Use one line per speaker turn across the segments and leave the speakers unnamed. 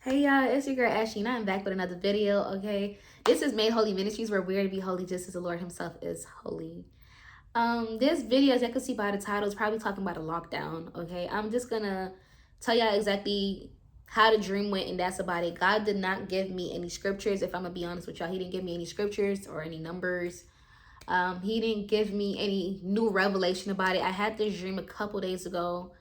Hey y'all, it's your girl Ashley, and I'm back with another video, okay? This is Made Holy Ministries, where we're to be holy just as the Lord himself is holy. This video, as you can see by the title, is probably talking about a lockdown, okay? I'm just gonna tell y'all exactly how the dream went, and that's about it. God did not give me any scriptures, if I'm gonna be honest with y'all. He didn't give me any scriptures or any numbers. He didn't give me any new revelation about it. I had this dream a couple days ago.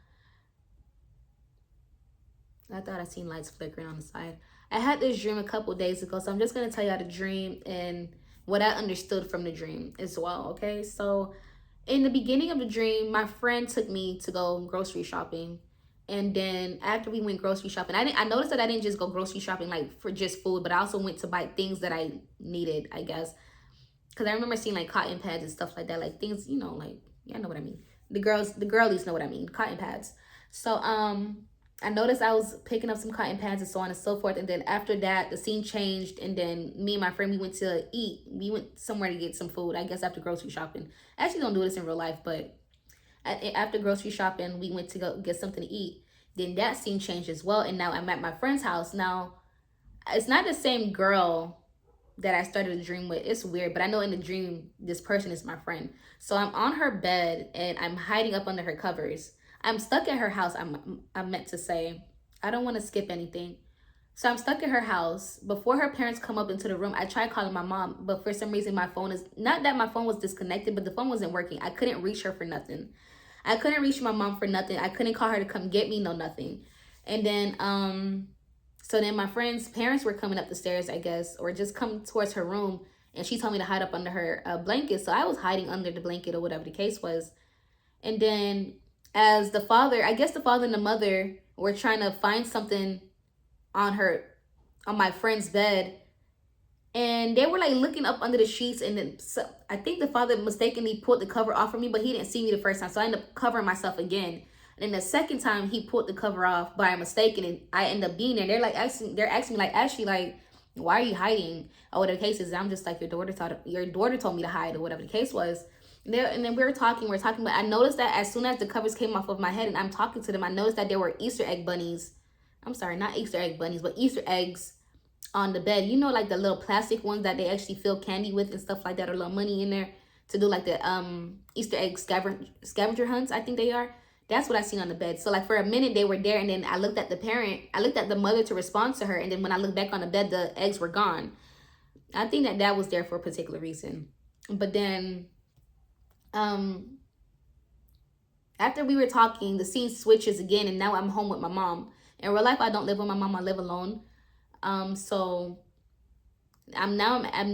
I thought I seen lights flickering on the side. I had this dream a couple days ago, so I'm just gonna tell y'all the dream and what I understood from the dream as well. Okay, so in the beginning of the dream, my friend took me to go grocery shopping, and then after we went grocery shopping, I noticed that I didn't just go grocery shopping like for just food, but I also went to buy things that I needed, I guess, because I remember seeing like cotton pads and stuff like that, like things, like yeah, I know what I mean. The girlies know what I mean, cotton pads. So I noticed I was picking up some cotton pads and so on and so forth. And then after that, the scene changed. And then me and my friend, we went to eat. We went somewhere to get some food, I guess, after grocery shopping. I actually don't do this in real life, but after grocery shopping, we went to go get something to eat. Then that scene changed as well. And now I'm at my friend's house. Now, it's not the same girl that I started the dream with. It's weird, but I know in the dream, this person is my friend. So I'm on her bed and I'm hiding up under her covers. I'm stuck at her house. I meant to say, I don't want to skip anything. So I'm stuck at her house. Before her parents come up into the room, I tried calling my mom, but for some reason my phone is, not that my phone was disconnected, but the phone wasn't working. I couldn't reach her for nothing. I couldn't reach my mom for nothing. I couldn't call her to come get me, no nothing. And then so then my friend's parents were coming up the stairs, I guess, or just come towards her room, and she told me to hide up under her blanket. So I was hiding under the blanket or whatever the case was. And then as the father, I guess the father and the mother were trying to find something on my friend's bed, and they were like looking up under the sheets, and then I think the father mistakenly pulled the cover off of me, but he didn't see me the first time, so I ended up covering myself again. And then the second time he pulled the cover off by mistake, and I end up being there. They're asking me like, Ashley, like, why are you hiding? Or whatever the case is. I'm just like, your daughter told me to hide, or whatever the case was. And then we were talking, but I noticed that as soon as the covers came off of my head and I'm talking to them, I noticed that there were Easter egg bunnies. I'm sorry, not Easter egg bunnies, but Easter eggs on the bed. You know, like the little plastic ones that they actually fill candy with and stuff like that, or little money in there to do like the Easter egg scavenger hunts, I think they are. That's what I seen on the bed. So like for a minute they were there, and then I looked at the mother to respond to her, and then when I looked back on the bed, the eggs were gone. I think that was there for a particular reason. But then after we were talking, the scene switches again, and now I'm home with my mom. In real life, I don't live with my mom, I live alone. So I'm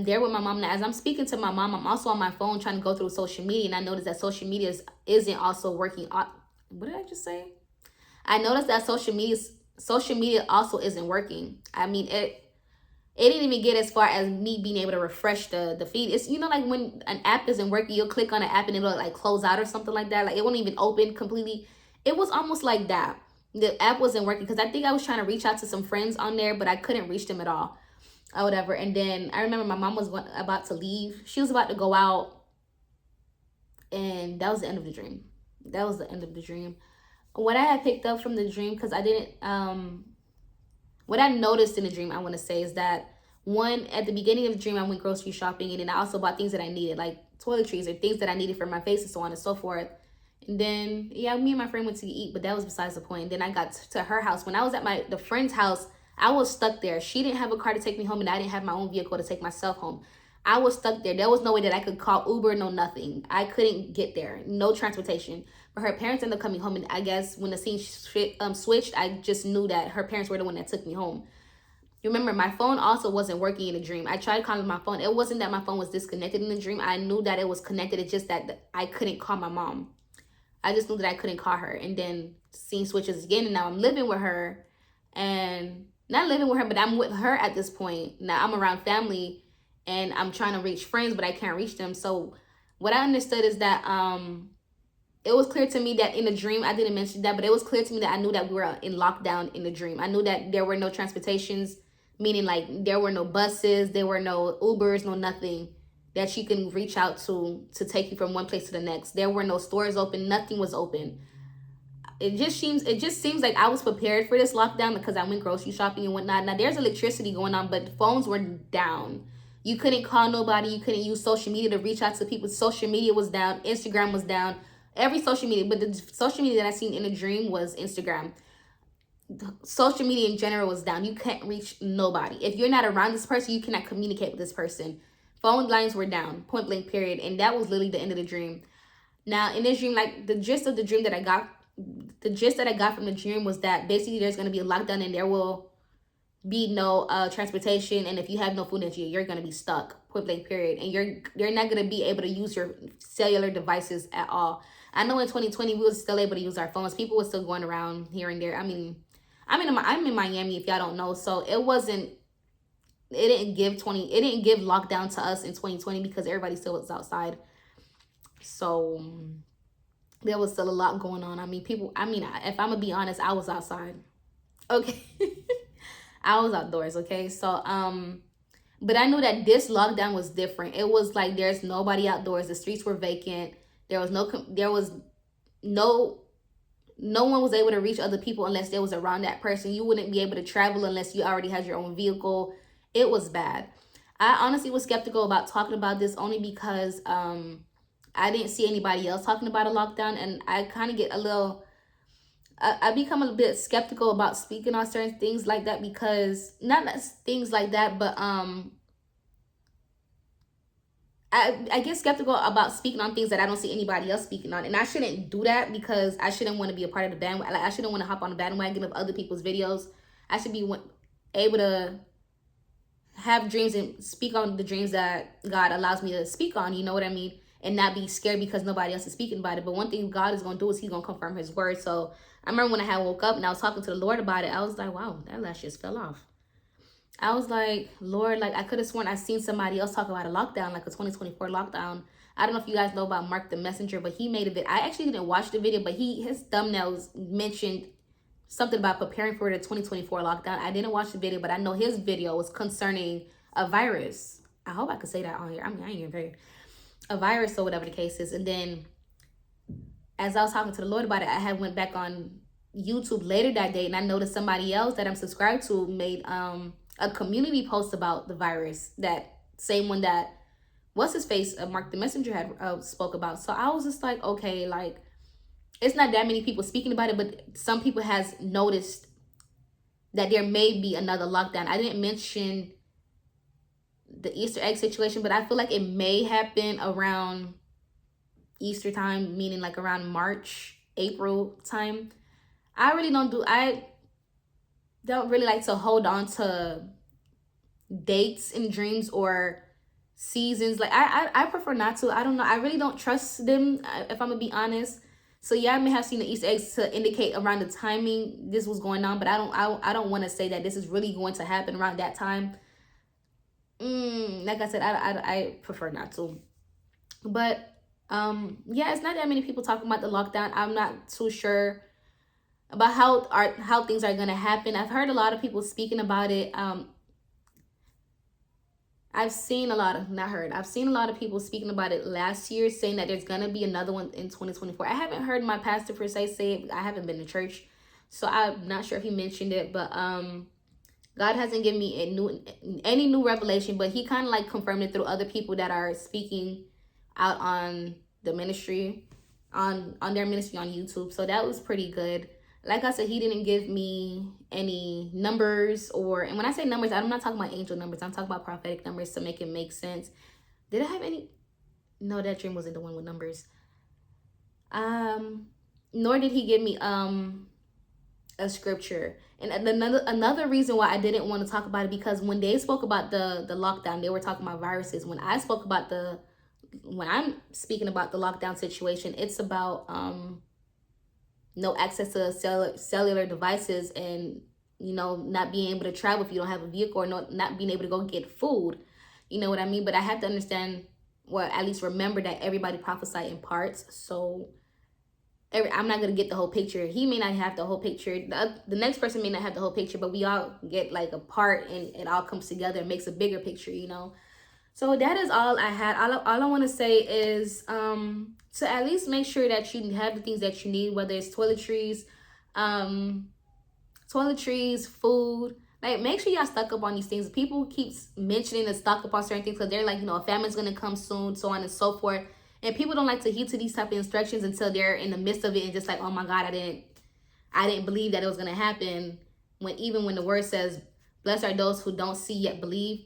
there with my mom now. As I'm speaking to my mom, I'm also on my phone trying to go through social media, and I noticed that social media isn't also working. What did I just say? I noticed that social media also isn't working. I mean, it didn't even get as far as me being able to refresh the feed. It's, like when an app isn't working, you'll click on an app and it'll like close out or something like that. Like it won't even open completely. It was almost like that. The app wasn't working because I think I was trying to reach out to some friends on there, but I couldn't reach them at all or whatever. And then I remember my mom was about to leave. She was about to go out, and that was the end of the dream. That was the end of the dream. What I had picked up from the dream, because I didn't what I noticed in the dream, I want to say, is that one, at the beginning of the dream, I went grocery shopping, and then I also bought things that I needed, like toiletries or things that I needed for my face and so on and so forth. And then, yeah, me and my friend went to eat, but that was besides the point. Then I got to her house. When I was at the friend's house, I was stuck there. She didn't have a car to take me home, and I didn't have my own vehicle to take myself home. I was stuck there. There was no way that I could call Uber, no nothing. I couldn't get there. No transportation. But her parents ended up coming home, and I guess when the scene switched, I just knew that her parents were the one that took me home. Remember, my phone also wasn't working in the dream. I tried calling my phone. It wasn't that my phone was disconnected in the dream. I knew that it was connected. It's just that I couldn't call my mom. I just knew that I couldn't call her. And then scene switches again, and now I'm living with her. And not living with her, but I'm with her at this point. Now I'm around family, and I'm trying to reach friends, but I can't reach them. So what I understood is that it was clear to me that in the dream, I didn't mention that, but it was clear to me that I knew that we were in lockdown in the dream. I knew that there were no transportations, meaning like there were no buses, there were no Ubers, no nothing that you can reach out to take you from one place to the next. There were no stores open, nothing was open. it just seems like I was prepared for this lockdown because I went grocery shopping and whatnot. Now there's electricity going on, but phones were down. You couldn't call nobody. You couldn't use social media to reach out to people. Social media was down. Instagram was down. Every social media, but the social media that I seen in a dream was Instagram. Social media in general was down. You can't reach nobody. If you're not around this person, you cannot communicate with this person. Phone lines were down, point blank, period. And that was literally the end of the dream. Now, in this dream, like the gist of the dream that I got, the gist that I got from the dream was that basically there's going to be a lockdown and there will be no transportation. And if you have no food energy, you're going to be stuck, point blank, period. And you're not going to be able to use your cellular devices at all. I know in 2020 we were still able to use our phones. People were still going around here and there. I mean, I'm in Miami, if y'all don't know, so it didn't give lockdown to us in 2020 because everybody still was outside. So there was still a lot going on. I mean, if I'm gonna be honest, I was outside. Okay. I was outdoors, okay? So but I knew that this lockdown was different. It was like there's nobody outdoors. The streets were vacant. There was no one was able to reach other people unless they was around that person. You wouldn't be able to travel unless you already had your own vehicle. It was bad. I honestly was skeptical about talking about this only because I didn't see anybody else talking about a lockdown, and I kind of get a little I become a bit skeptical about speaking on certain things like that, because not things like that, but I get skeptical about speaking on things that I don't see anybody else speaking on. And I shouldn't do that because I shouldn't want to be a part of the bandwagon. Like, I shouldn't want to hop on the bandwagon of other people's videos. I should be able to have dreams and speak on the dreams that God allows me to speak on, you know what I mean? And not be scared because nobody else is speaking about it. But one thing God is going to do is he's going to confirm his word. So I remember when I had woke up and I was talking to the Lord about it, I was like, wow, that lash just fell off. I was like, Lord, like I could have sworn I seen somebody else talk about a lockdown, like a 2024 lockdown. I don't know if you guys know about Mark the Messenger, but he made a video. I actually didn't watch the video, but his thumbnails mentioned something about preparing for the 2024 lockdown. I didn't watch the video, but I know his video was concerning a virus. I hope I could say that on here. I mean, I ain't even very a virus or whatever the case is. And then as I was talking to the Lord about it, I had went back on YouTube later that day, and I noticed somebody else that I'm subscribed to made a community post about the virus, that same one that what's his face Mark the Messenger had spoke about. So I was just like, okay, like it's not that many people speaking about it, but some people has noticed that there may be another lockdown. I didn't mention the Easter egg situation, but I feel like it may happen around Easter time, meaning like around March, April time. I don't really like to hold on to dates in dreams or seasons. Like I prefer not to. I don't know. I really don't trust them, if I'm gonna be honest. So yeah, I may have seen the Easter eggs to indicate around the timing this was going on, but I don't want to say that this is really going to happen around that time. Like I said, I prefer not to. But yeah, it's not that many people talking about the lockdown. I'm not too sure about how things are gonna happen. I've heard a lot of people speaking about it. I've seen a lot of people speaking about it last year, saying that there's gonna be another one in 2024. I haven't heard my pastor per se say it. I haven't been to church, so I'm not sure if he mentioned it. But God hasn't given me any new revelation, but he kind of like confirmed it through other people that are speaking out on the ministry, on their ministry on YouTube. So that was pretty good. Like I said, he didn't give me any numbers, and when I say numbers, I'm not talking about angel numbers. I'm talking about prophetic numbers to make it make sense. Did I have any? No, that dream wasn't the one with numbers. Nor did he give me a scripture. And another reason why I didn't want to talk about it, because when they spoke about the lockdown, they were talking about viruses. When I'm speaking about the lockdown situation, it's about no access to cellular devices, and not being able to travel if you don't have a vehicle, or not being able to go get food. You know what I mean? But I have to understand, well, at least remember that everybody prophesied in parts. So I'm not going to get the whole picture. He may not have the whole picture. The next person may not have the whole picture, but we all get like a part, and it all comes together and makes a bigger picture, So that is all I had. All I want to say is to at least make sure that you have the things that you need, whether it's um, toiletries, food. Like, make sure y'all stock up on these things. People keep mentioning to stock up on certain things because they're like, a famine's gonna come soon, so on and so forth. And people don't like to heed to these type of instructions until they're in the midst of it and just like, oh my God, I didn't believe that it was gonna happen. Even when the word says, "Blessed are those who don't see yet believe."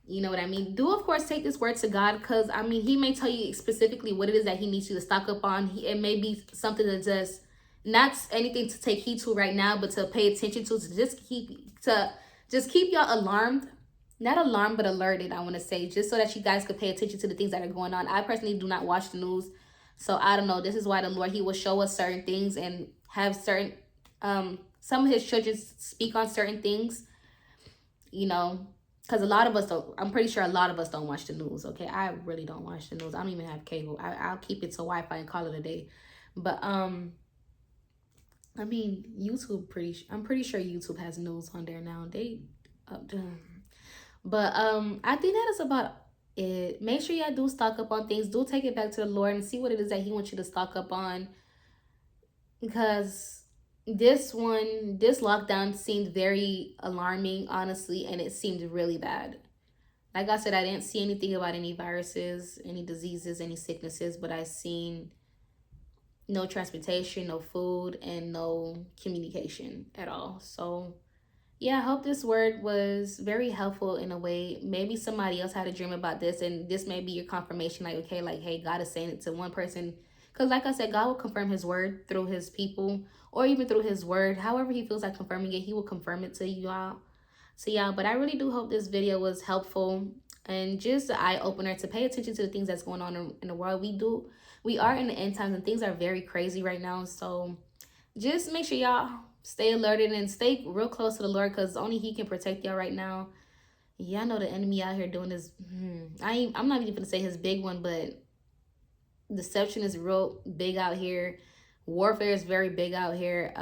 You know what I mean? Do, of course, take this word to God, because I mean, he may tell you specifically what it is that he needs you to stock up on. It may be something that just not anything to take heed to right now, but to pay attention to just keep y'all alarmed. Not alarmed, but alerted, I want to say, just so that you guys could pay attention to the things that are going on. I personally do not watch the news. So I don't know. This is why the Lord, he will show us certain things and have certain some of his children speak on certain things, you know, because a lot of us don't. I'm pretty sure a lot of us don't watch the news. Okay, I really don't watch the news. I don't even have cable. I'll keep it to Wi-Fi and call it a day. But I mean, YouTube I'm pretty sure YouTube has news on there now. They up but I think that is about it. Make sure y'all do stock up on things. Do take it back to the Lord and see what it is that he wants you to stock up on, because this lockdown seemed very alarming, honestly, and it seemed really bad. Like I said, I didn't see anything about any viruses, any diseases, any sicknesses, but I seen no transportation, no food, and no communication at all. So yeah, I hope this word was very helpful in a way. Maybe somebody else had a dream about this, and this may be your confirmation. Like, okay, like, hey, God is saying it to one person. Because, like I said, God will confirm his word through his people, or even through his word. However he feels like confirming it, he will confirm it to you all. So, yeah, but I really do hope this video was helpful and just an eye opener to pay attention to the things that's going on in the world. We are in the end times, and things are very crazy right now. So, just make sure y'all stay alerted and stay real close to the Lord, because only he can protect y'all right now. Yeah, I know the enemy out here doing this. I'm not even gonna say his big one, but deception is real big out here. Warfare is very big out here.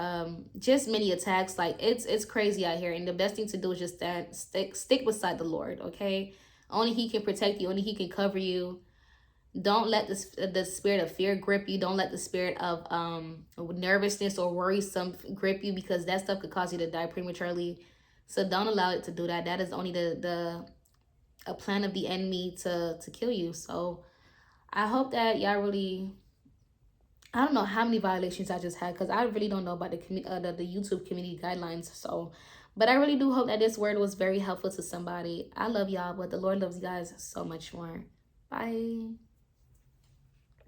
Just many attacks. Like, it's crazy out here, and the best thing to do is just stick beside the Lord. Okay, only he can protect you. Only he can cover you. Don't let the spirit of fear grip you. Don't let the spirit of nervousness or worrisome grip you, because that stuff could cause you to die prematurely. So don't allow it to do that. That is only the a plan of the enemy to kill you. So I hope that y'all really, I don't know how many violations I just had, because I really don't know about the YouTube community guidelines. So, but I really do hope that this word was very helpful to somebody. I love y'all, but the Lord loves you guys so much more. Bye.